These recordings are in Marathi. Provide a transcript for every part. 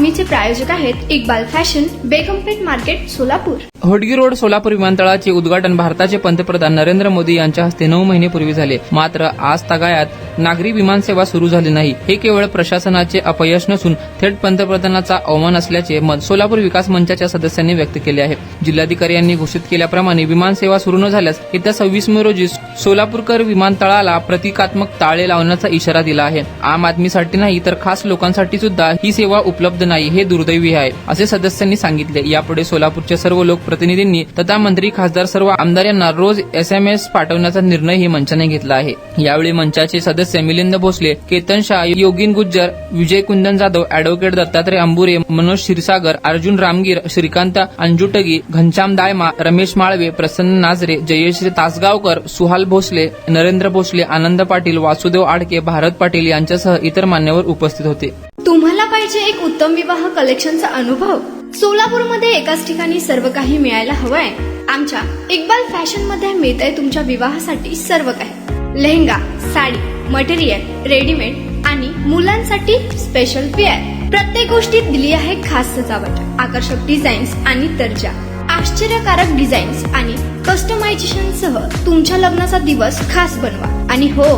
बातमीचे प्रायोजक आहेत Iqbal fashion, Begampeth market, Solapur. Hodgi road Solapur विमानतळाचे उद्घाटन भारताचे पंतप्रधान नरेंद्र मोदी यांच्या हस्ते 9 महिनेपूर्वी झाले। मात्र आज तागायत नागरी विमानसेवा सुरू झाली नाही। हे केवळ प्रशासनाचे अपयश नसून थेट पंतप्रधानांचा अवमान असल्याचे मत सोलापूर विकास मंचाच्या सदस्यांनी व्यक्त केले आहे। जिल्हाधिकारी यांनी घोषित केल्याप्रमाणे विमानसेवा सुरू न झाल्यास येत्या 26 मे रोजी सोलापूरकर विमानतळाला प्रतिकात्मक ताळे लावण्याचा इशारा दिला आहे। आम आदमीसाठी नाही तर खास लोकांसाठी सुद्धा ही सेवा उपलब्ध नाही, हे दुर्दैवी आहे, असे सदस्यांनी सांगितले। यापुढे सोलापूरचे सर्व लोकप्रतिनिधींनी तथा मंत्री, खासदार, सर्व आमदार यांना रोज SMS पाठवण्याचा निर्णय ही मंचाने घेतला आहे। यावेळी मंचाचे सदस्य मिलिंद भोसले, केतन शाह, योगीन गुज्जर, विजय कुंदन जाधव, अॅडव्होकेट दत्तात्रय अंबुरे, मनोज क्षीरसागर, अर्जुन रामगीर, श्रीकांत अंजुटगी, घनश्याम दायमा, रमेश माळवे, प्रसन्न नाझरे, जयश्री तासगावकर, सुहाल भोसले, नरेंद्र भोसले, आनंद पाटील, वासुदेव आडके, भारत पाटील यांच्यासह इतर मान्यवर उपस्थित होते। तुम्हाला पाहिजे एक उत्तम विवाह कलेक्शनचा अनुभव? सोलापूरमध्ये एकाच ठिकाणी सर्व काही मिळायला हवंय? आमच्या इक्बाल फॅशन मध्ये मिळतंय तुमच्या विवाहासाठी सर्व काही। लेहंगा, साडी, मटेरियल, रेडीमेड आणि मुलांसाठी स्पेशल वेअर। प्रत्येक गोष्टीत दिली आहे खास सजावट, आकर्षक डिझाईन्स आणि दर्जा, आश्चर्यकारक डिझाईन्स आणि कस्टमायझेशन सह तुमच्या लग्नाचा दिवस खास बनवा। आणि हो,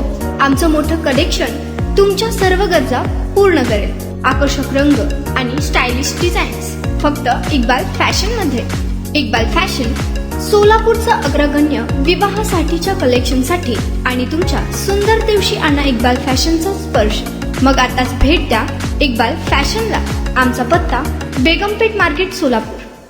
आमचं मोठं कलेक्शन तुमच्या सर्व गरजा पूर्ण करेल। आकर्षक रंग आणि स्टायलिश डिझाईन्स फक्त इक्बाल फॅशन मध्ये। इक्बाल फॅशन सोलापूरचा अग्रगण्य विवाहासाठीच्या कलेक्शनसाठी आणि तुमच्या सुंदर दिवशी आणा इक्बाल फॅशनचा स्पर्श। मग आताच भेट द्या इक्बाल फॅशनला। आमचा पत्ता बेगमपेठ मार्केट, सोलापूर।